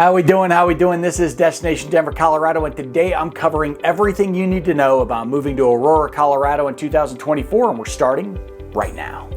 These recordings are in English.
How we doing? How we doing? This is Destination Denver, Colorado, and today I'm covering everything you need to know about moving to Aurora, Colorado in 2024, and we're starting right now.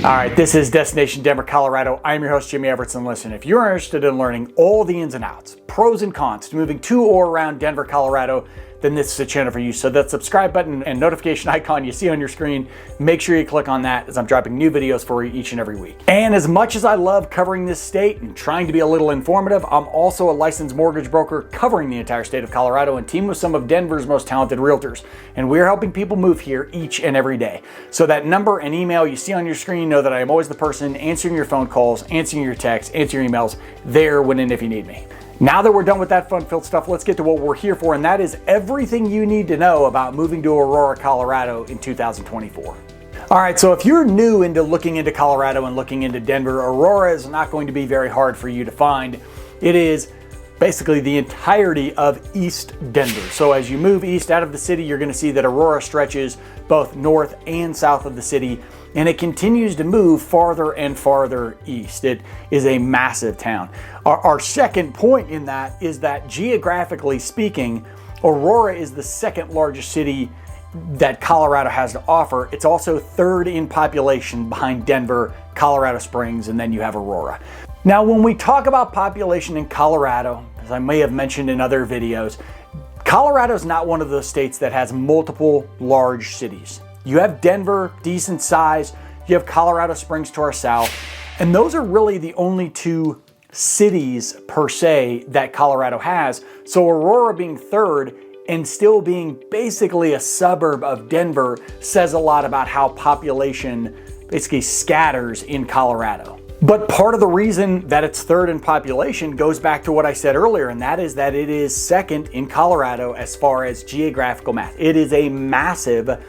All right, this is Destination Denver, Colorado. I'm your host, Jimmy Everts, and listen, if you're interested in learning all the ins and outs, pros and cons to moving to or around Denver, Colorado, then this is a channel for you. So that subscribe button and notification icon you see on your screen, make sure you click on that as I'm dropping new videos for you each and every week. And as much as I love covering this state and trying to be a little informative, I'm also a licensed mortgage broker covering the entire state of Colorado and team with some of Denver's most talented realtors. And we're helping people move here each and every day. So that number and email you see on your screen, know that I am always the person answering your phone calls, answering your texts, answering your emails, there when and if you need me. Now that we're done with that fun-filled stuff, let's get to what we're here for, and that is everything you need to know about moving to Aurora, Colorado in 2024. All right, so if you're new into looking into Colorado and looking into Denver, Aurora is not going to be very hard for you to find. It is basically the entirety of East Denver. So as you move east out of the city, you're going to see that Aurora stretches both north and south of the city, and it continues to move farther and farther east. It is a massive town. Our second point in that is that geographically speaking, Aurora is the second largest city that Colorado has to offer. It's also third in population behind Denver, Colorado Springs, and then you have Aurora. Now, when we talk about population in Colorado, as I may have mentioned in other videos, Colorado is not one of those states that has multiple large cities. You have Denver, decent size. You have Colorado Springs to our south. And those are really the only two cities per se that Colorado has. So Aurora being third and still being basically a suburb of Denver says a lot about how population basically scatters in Colorado. But part of the reason that it's third in population goes back to what I said earlier, and that is that it is second in Colorado as far as geographical mass. It is a massive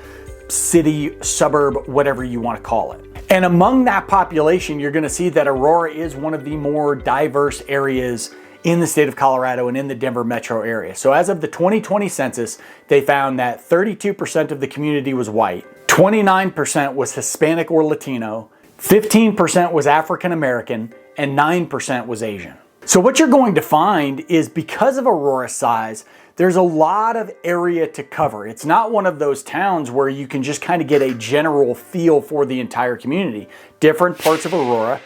city, suburb, whatever you want to call it. And among that population, you're going to see that Aurora is one of the more diverse areas in the state of Colorado and in the Denver metro area. So as of the 2020 census, they found that 32% of the community was white, 29% was Hispanic or Latino, 15% was African American, and 9% was Asian. So what you're going to find is because of Aurora's size, there's a lot of area to cover. It's not one of those towns where you can just kind of get a general feel for the entire community. Different parts of Aurora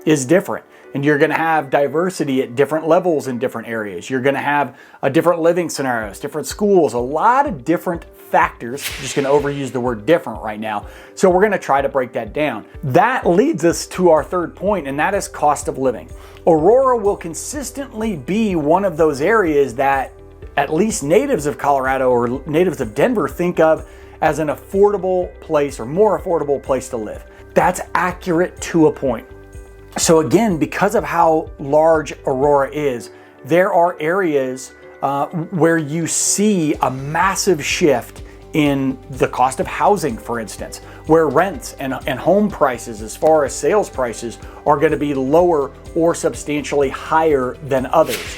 is different. And you're going to have diversity at different levels in different areas. You're going to have different living scenarios, different schools, a lot of different factors. I'm just going to overuse the word different right now. So we're going to try to break that down. That leads us to our third point, and that is cost of living. Aurora will consistently be one of those areas that at least natives of Colorado or natives of Denver think of as an affordable place or more affordable place to live. That's accurate to a point. So again, because of how large Aurora is, there are areas where you see a massive shift in the cost of housing, for instance, where rents and home prices as far as sales prices are going to be lower or substantially higher than others.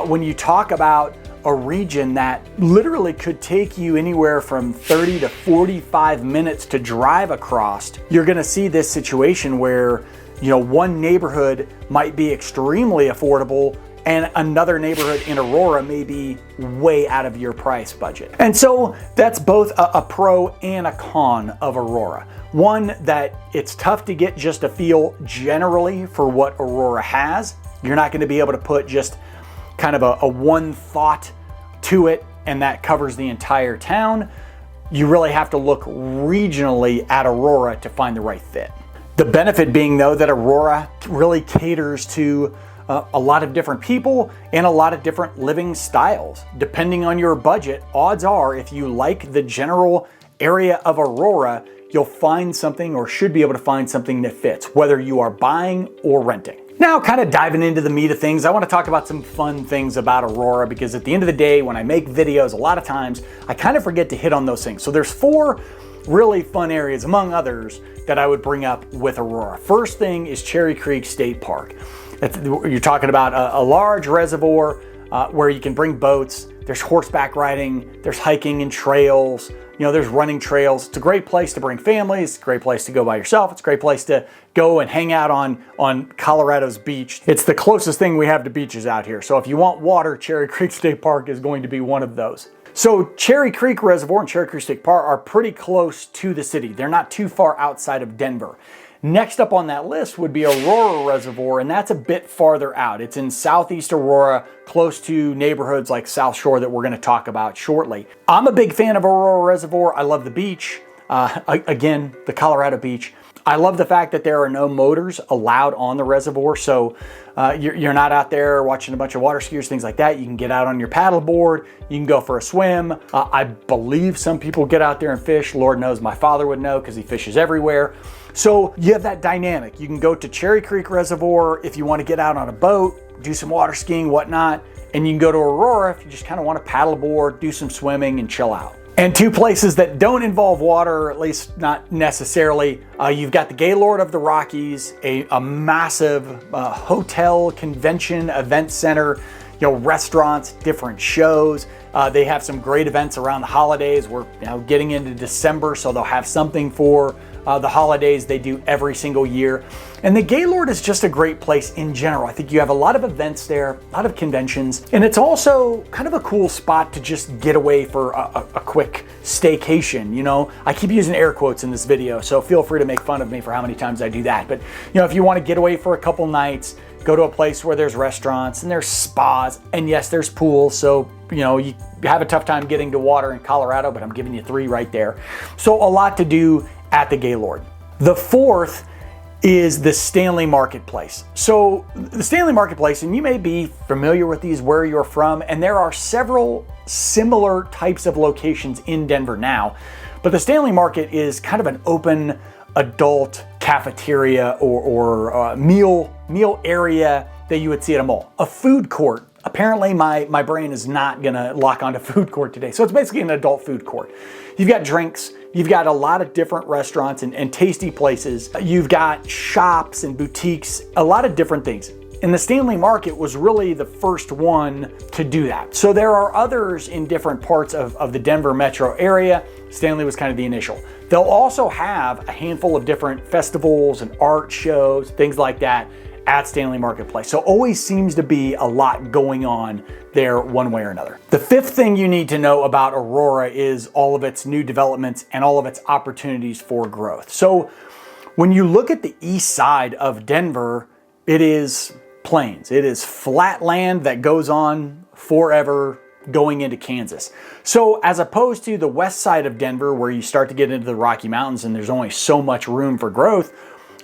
When you talk about a region that literally could take you anywhere from 30 to 45 minutes to drive across, you're going to see this situation where one neighborhood might be extremely affordable and another neighborhood in Aurora may be way out of your price budget. And so that's both a pro and a con of Aurora. One, that it's tough to get just a feel generally for what Aurora has. You're not going to be able to put just kind of a one thought to it and that covers the entire town. You really have to look regionally at Aurora to find the right fit. The benefit being, though, that Aurora really caters to a lot of different people and a lot of different living styles. Depending on your budget, odds are if you like the general area of Aurora, you'll find something or should be able to find something that fits, whether you are buying or renting. Now, kind of diving into the meat of things, I want to talk about some fun things about Aurora, because at the end of the day, when I make videos, a lot of times I kind of forget to hit on those things. So there's four really fun areas, among others, that I would bring up with Aurora. First thing is Cherry Creek State Park. You're talking about a large reservoir where you can bring boats. There's horseback riding, there's hiking and trails, there's running trails. It's a great place to bring families. It's a great place to go by yourself. It's a great place to go and hang out on Colorado's beach. It's the closest thing we have to beaches out here. So if you want water, Cherry Creek State Park is going to be one of those. So Cherry Creek Reservoir and Cherry Creek State Park are pretty close to the city. They're not too far outside of Denver. Next up on that list would be Aurora Reservoir, and that's a bit farther out. It's in southeast Aurora, close to neighborhoods like South Shore that we're going to talk about shortly. I'm a big fan of Aurora Reservoir. I love the beach. Again, the Colorado beach. I love the fact that there are no motors allowed on the reservoir, so you're not out there watching a bunch of water skiers, things like that. You can get out on your paddle board, you can go for a swim. I believe some people get out there and fish. Lord knows my father would know because he fishes everywhere. So you have that dynamic. You can go to Cherry Creek Reservoir if you want to get out on a boat, do some water skiing, whatnot, and you can go to Aurora if you just kind of want to paddle board, do some swimming, and chill out. And two places that don't involve water, or at least not necessarily, you've got the Gaylord of the Rockies, a massive hotel, convention, event center, restaurants, different shows. They have some great events around the holidays. We're getting into December, so they'll have something for the holidays they do every single year. And the Gaylord is just a great place in general. I think you have a lot of events there, a lot of conventions, and it's also kind of a cool spot to just get away for a quick staycation. I keep using air quotes in this video, so feel free to make fun of me for how many times I do that. But if you want to get away for a couple nights, go to a place where there's restaurants and there's spas, and yes, there's pools. So, you have a tough time getting to water in Colorado, but I'm giving you 3 right there. So a lot to do at the Gaylord. The fourth is the Stanley Marketplace. So the Stanley Marketplace, and you may be familiar with these where you're from, and there are several similar types of locations in Denver now, but the Stanley Market is kind of an open adult cafeteria or meal area that you would see at a mall. A food court. Apparently my brain is not gonna lock onto food court today. So it's basically an adult food court. You've got drinks, you've got a lot of different restaurants and tasty places. You've got shops and boutiques, a lot of different things. And the Stanley Market was really the first one to do that. So there are others in different parts of the Denver metro area. Stanley was kind of the initial. They'll also have a handful of different festivals and art shows, things like that at Stanley Marketplace. So always seems to be a lot going on there one way or another. The fifth thing you need to know about Aurora is all of its new developments and all of its opportunities for growth. So when you look at the east side of Denver, it is plains. It is flat land that goes on forever going into Kansas. So as opposed to the west side of Denver where you start to get into the Rocky Mountains and there's only so much room for growth,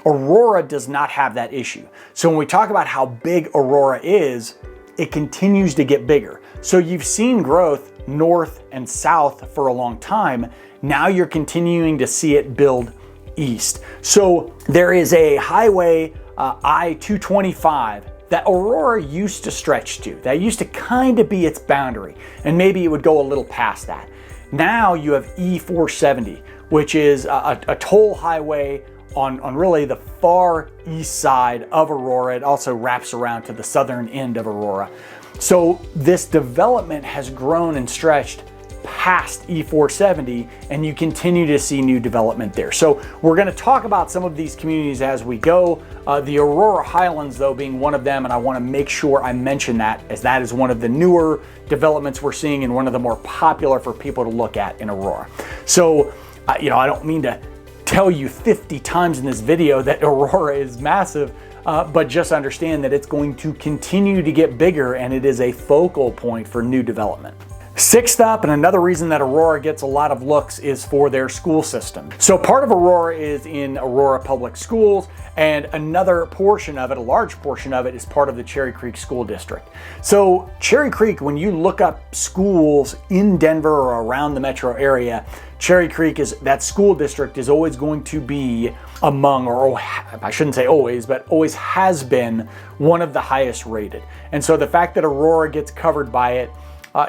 Aurora does not have that issue. So when we talk about how big Aurora is, it continues to get bigger. So you've seen growth north and south for a long time. Now you're continuing to see it build east. So there is a highway, I-225, that Aurora used to stretch to. That used to kind of be its boundary, and maybe it would go a little past that. Now you have E-470, which is a toll highway on really the far east side of Aurora. It also wraps around to the southern end of Aurora. So this development has grown and stretched past E-470, and you continue to see new development there. So we're going to talk about some of these communities as we go. The Aurora Highlands, though, being one of them, and I want to make sure I mention that, as that is one of the newer developments we're seeing and one of the more popular for people to look at in Aurora. So, I don't mean to tell you 50 times in this video that Aurora is massive, but just understand that it's going to continue to get bigger, and it is a focal point for new development. Sixth up, and another reason that Aurora gets a lot of looks, is for their school system. So part of Aurora is in Aurora Public Schools, and another portion of it, a large portion of it, is part of the Cherry Creek School District. So Cherry Creek, when you look up schools in Denver or around the metro area, Cherry Creek, that school district is always going to be among, or I shouldn't say always, but always has been one of the highest rated. And so the fact that Aurora gets covered by it,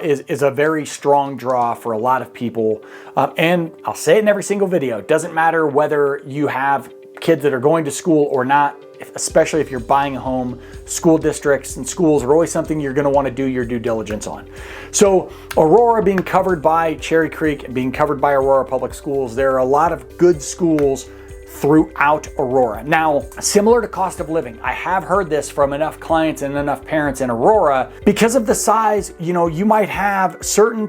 is a very strong draw for a lot of people. And I'll say it in every single video. It doesn't matter whether you have kids that are going to school or not, especially if you're buying a home. School districts and schools are always something you're going to want to do your due diligence on. So Aurora being covered by Cherry Creek, being covered by Aurora Public Schools, there are a lot of good schools throughout Aurora. Now, similar to cost of living, I have heard this from enough clients and enough parents in Aurora. Because of the size, you might have certain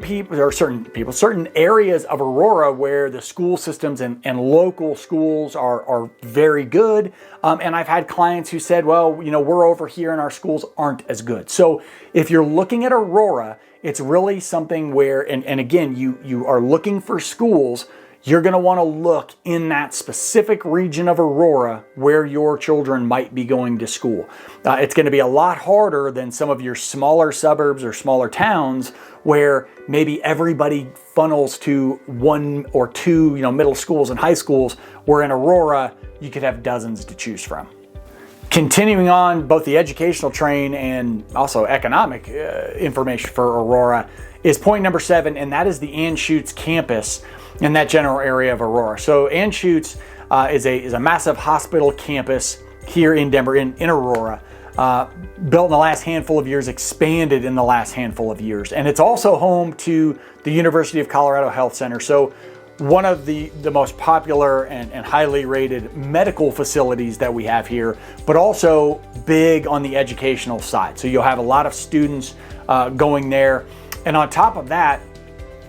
areas of Aurora where the school systems and local schools are very good. And I've had clients who said, well, we're over here and our schools aren't as good. So if you're looking at Aurora, it's really something where, and again, you are looking for schools, you're going to want to look in that specific region of Aurora where your children might be going to school. It's going to be a lot harder than some of your smaller suburbs or smaller towns where maybe everybody funnels to one or two, middle schools and high schools, where in Aurora, you could have dozens to choose from. Continuing on both the educational train and also economic information for Aurora is point number 7, and that is the Anschutz campus in that general area of Aurora. So Anschutz is a massive hospital campus here in Denver, in Aurora, built in the last handful of years, expanded in the last handful of years. And it's also home to the University of Colorado Health Center. So one of the most popular and highly rated medical facilities that we have here, but also big on the educational side. So you'll have a lot of students going there. And on top of that,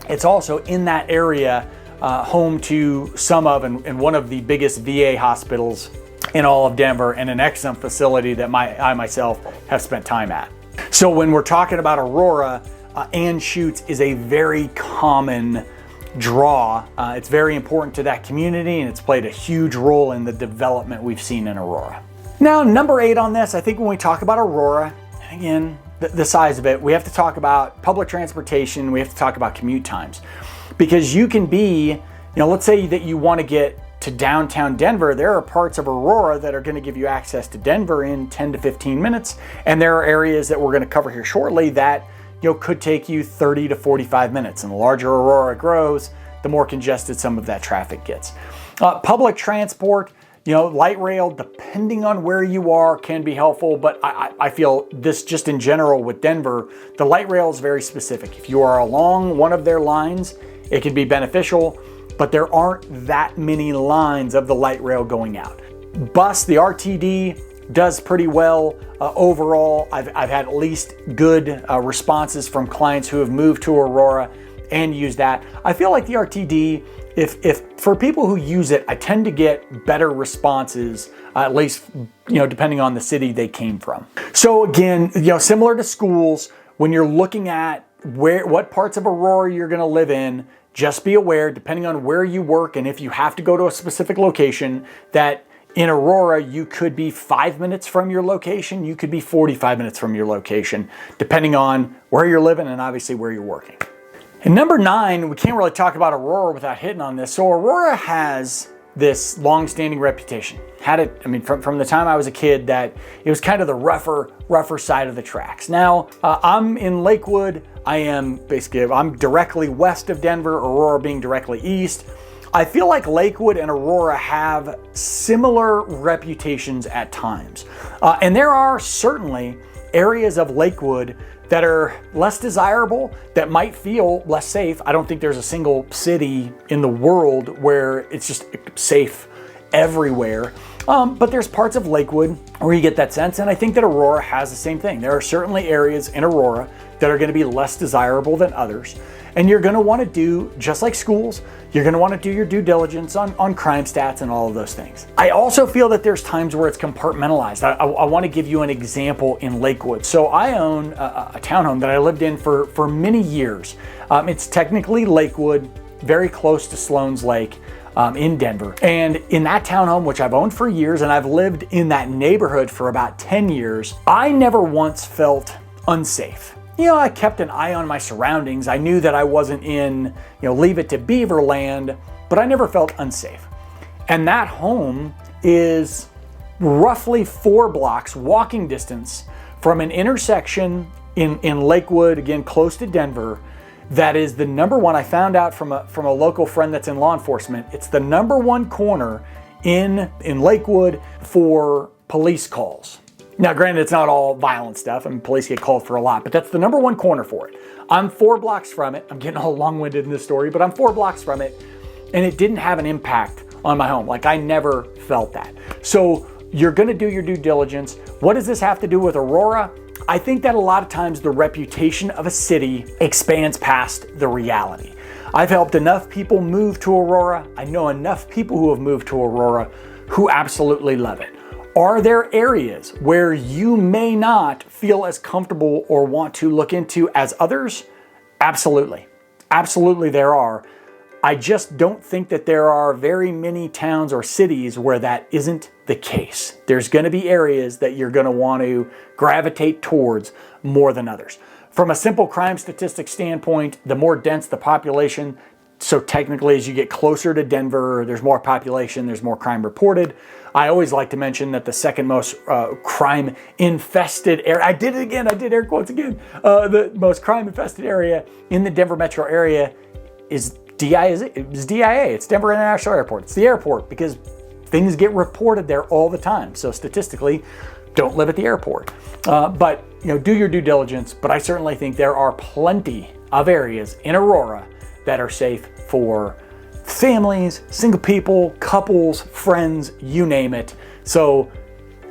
it's also in that area home to some of and one of the biggest VA hospitals in all of Denver, and an excellent facility that I myself have spent time at. So when we're talking about Aurora, Anschutz is a very common draw. It's very important to that community, and it's played a huge role in the development we've seen in Aurora. Now, number 8 on this, I think when we talk about Aurora, again, the size of it, we have to talk about public transportation, we have to talk about commute times. Because you can be, let's say that you want to get to downtown Denver, there are parts of Aurora that are going to give you access to Denver in 10 to 15 minutes. And there are areas that we're going to cover here shortly that could take you 30 to 45 minutes. And the larger Aurora grows, the more congested some of that traffic gets. Public transport, light rail, depending on where you are, can be helpful, but I feel this just in general with Denver, the light rail is very specific. If you are along one of their lines, it can be beneficial, but there aren't that many lines of the light rail going out. Bus, the RTD, does pretty well overall. I've had at least good responses from clients who have moved to Aurora and used that. I feel like the RTD, if for people who use it, I tend to get better responses, at least depending on the city they came from. So again, similar to schools, when you're looking at what parts of Aurora you're going to live in, just be aware, depending on where you work and if you have to go to a specific location, that in Aurora, you could be 5 minutes from your location, you could be 45 minutes from your location, depending on where you're living and obviously where you're working. And number 9, we can't really talk about Aurora without hitting on this. So Aurora has this long-standing reputation. Had it, from the time I was a kid, that it was kind of the rougher side of the tracks. Now, I'm in Lakewood. I'm directly west of Denver, Aurora being directly east. I feel like Lakewood and Aurora have similar reputations at times. And there are certainly areas of Lakewood that are less desirable, that might feel less safe. I don't think there's a single city in the world where it's just safe everywhere. But there's parts of Lakewood where you get that sense, and I think that Aurora has the same thing. There are certainly areas in Aurora that are going to be less desirable than others. And you're going to want to do, just like schools, you're going to want to do your due diligence on crime stats and all of those things. I also feel that there's times where it's compartmentalized. I want to give you an example in Lakewood. So I own a townhome that I lived in for many years. It's technically Lakewood, very close to Sloan's Lake in Denver. And in that townhome, which I've owned for years, and I've lived in that neighborhood for about 10 years, I never once felt unsafe. I kept an eye on my surroundings. I knew that I wasn't in, Leave It to Beaver land, but I never felt unsafe. And that home is roughly 4 blocks walking distance from an intersection in Lakewood, again, close to Denver, that is the number one. I found out from a local friend that's in law enforcement. It's the number one corner in Lakewood for police calls. Now, granted, it's not all violent stuff. I mean, police get called for a lot, but that's the number one corner for it. I'm 4 blocks from it. I'm getting all long-winded in this story, but I'm 4 blocks from it, and it didn't have an impact on my home. Like, I never felt that. So you're gonna do your due diligence. What does this have to do with Aurora? I think that a lot of times the reputation of a city expands past the reality. I've helped enough people move to Aurora. I know enough people who have moved to Aurora who absolutely love it. Are there areas where you may not feel as comfortable or want to look into as others? Absolutely. Absolutely there are. I just don't think that there are very many towns or cities where that isn't the case. There's going to be areas that you're going to want to gravitate towards more than others. From a simple crime statistic standpoint, the more dense the population, so technically as you get closer to Denver, there's more population, there's more crime reported. I always like to mention that the second most crime infested area, I did it again, I did air quotes again, the most crime infested area in the Denver metro area is DIA, it's Denver International Airport. It's the airport because things get reported there all the time. So statistically, don't live at the airport. But do your due diligence. But I certainly think there are plenty of areas in Aurora that are safe for families, single people, couples, friends, you name it. So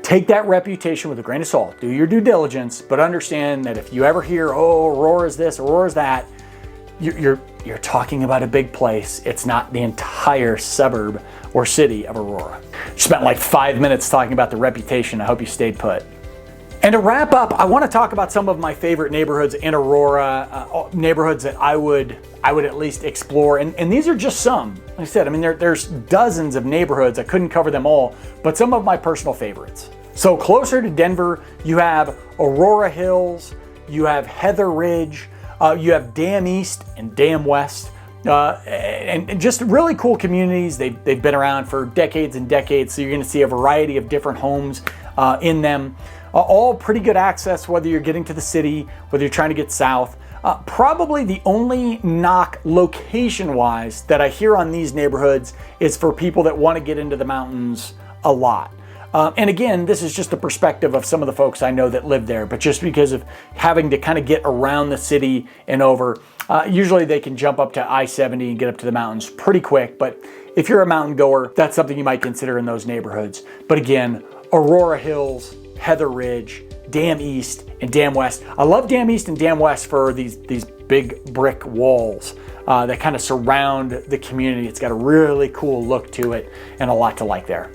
take that reputation with a grain of salt. Do your due diligence, but understand that if you ever hear, oh, Aurora's this, Aurora's that, you're talking about a big place. It's not the entire suburb or city of Aurora. Spent like 5 minutes talking about the reputation. I hope you stayed put. And to wrap up, I want to talk about some of my favorite neighborhoods in Aurora, neighborhoods that I would at least explore. And these are just some. Like I said, I mean, there's dozens of neighborhoods. I couldn't cover them all, but some of my personal favorites. So closer to Denver, you have Aurora Hills, you have Heather Ridge, you have Dam East and Dam West, and just really cool communities. They've been around for decades and decades, so you're going to see a variety of different homes in them. All pretty good access, whether you're getting to the city, whether you're trying to get south. Probably the only knock location-wise that I hear on these neighborhoods is for people that want to get into the mountains a lot. And again, this is just the perspective of some of the folks I know that live there, but just because of having to kind of get around the city and over, usually they can jump up to I-70 and get up to the mountains pretty quick. But if you're a mountain goer, that's something you might consider in those neighborhoods. But again, Aurora Hills, Heather Ridge, Dam East, and Dam West. I love Dam East and Dam West for these big brick walls that kind of surround the community. It's got a really cool look to it and a lot to like there.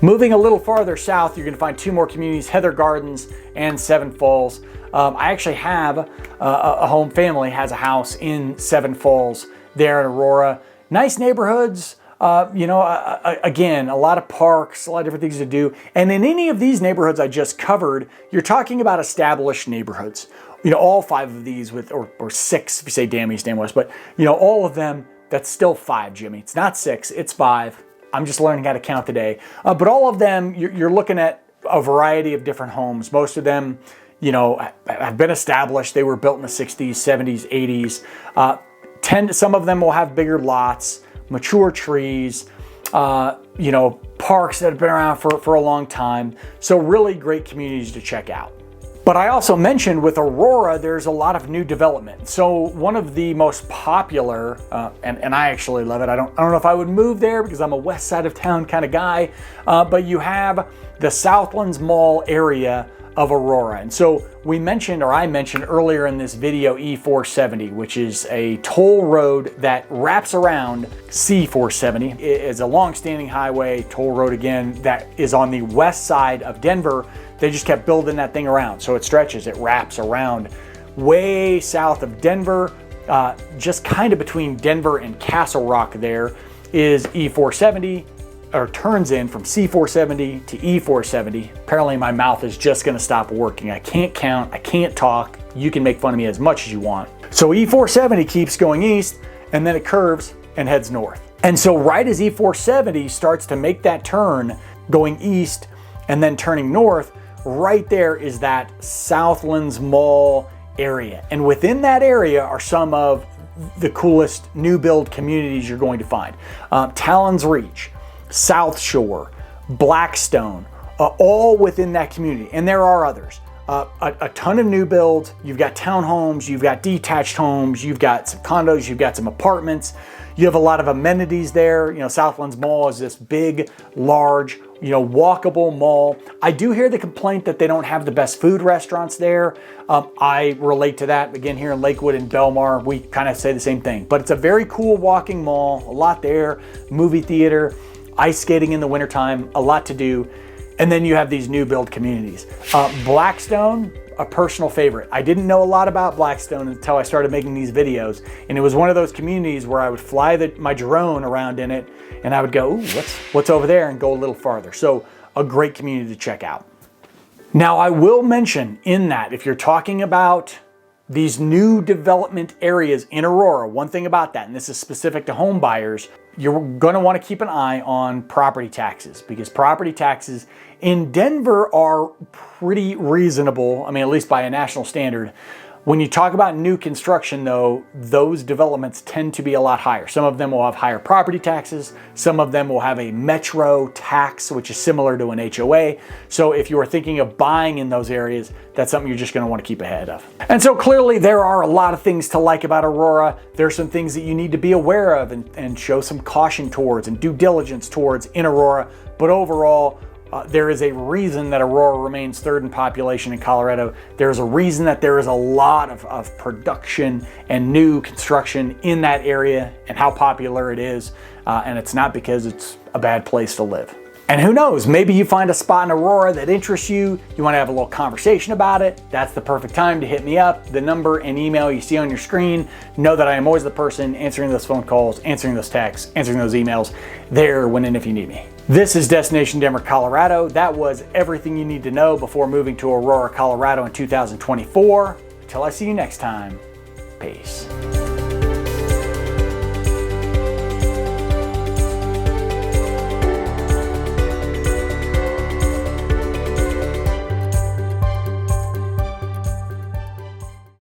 Moving a little farther south, you're going to find 2 more communities, Heather Gardens and Seven Falls. I actually have a home family has a house in Seven Falls there in Aurora. Nice neighborhoods. Again, a lot of parks, a lot of different things to do. And in any of these neighborhoods I just covered, you're talking about established neighborhoods. All 5 of these or 6 if you say Dam East, Dam West, but all of them, that's still 5, Jimmy. It's not 6, it's 5. I'm just learning how to count today. But all of them, you're looking at a variety of different homes. Most of them, have been established. They were built in the 60s, 70s, 80s. Some of them will have bigger lots, mature trees, parks that have been around for a long time. So really great communities to check out. But I also mentioned with Aurora, there's a lot of new development. So one of the most popular, and I actually love it. I don't know if I would move there because I'm a west side of town kind of guy, but you have the Southlands Mall area of Aurora. And so I mentioned earlier in this video E470, which is a toll road that wraps around C470. It is a long-standing highway, toll road again, that is on the west side of Denver. They just kept building that thing around. So it wraps around way south of Denver, just kind of between Denver and Castle Rock there is E470, or turns in from C470 to E470. Apparently my mouth is just gonna stop working. I can't count, I can't talk. You can make fun of me as much as you want. So E470 keeps going east and then it curves and heads north. And so right as E470 starts to make that turn going east and then turning north, right there is that Southlands Mall area. And within that area are some of the coolest new build communities you're going to find. Talon's Reach, South Shore, Blackstone, all within that community. And there are others. A ton of new builds. You've got townhomes, you've got detached homes, you've got some condos, you've got some apartments. You have a lot of amenities there. You know, Southlands Mall is this big, large, walkable mall. I do hear the complaint that they don't have the best food restaurants there. I relate to that. Again, here in Lakewood and Belmar, we kind of say the same thing. But it's a very cool walking mall, a lot there, movie theater, ice skating in the wintertime, a lot to do. And then you have these new build communities. Blackstone, a personal favorite. I didn't know a lot about Blackstone until I started making these videos. And it was one of those communities where I would fly my drone around in it and I would go, ooh, what's over there, and go a little farther. So a great community to check out. Now I will mention in that, if you're talking about these new development areas in Aurora, one thing about that, and this is specific to home buyers, you're going to want to keep an eye on property taxes, because property taxes in Denver are pretty reasonable. I mean, at least by a national standard. When you talk about new construction though, those developments tend to be a lot higher. Some of them will have higher property taxes. Some of them will have a metro tax, which is similar to an HOA. So if you are thinking of buying in those areas, that's something you're just going to want to keep ahead of. And so clearly there are a lot of things to like about Aurora. There's some things that you need to be aware of and show some caution towards and due diligence towards in Aurora. But overall, there is a reason that Aurora remains third in population in Colorado. There's a reason that there is a lot of production and new construction in that area and how popular it is. And it's not because it's a bad place to live. And who knows, maybe you find a spot in Aurora that interests you. You want to have a little conversation about it. That's the perfect time to hit me up. The number and email you see on your screen. Know that I am always the person answering those phone calls, answering those texts, answering those emails, there when and if you need me. This is Destination Denver, Colorado. That was everything you need to know before moving to Aurora, Colorado in 2024. Until I see you next time, peace.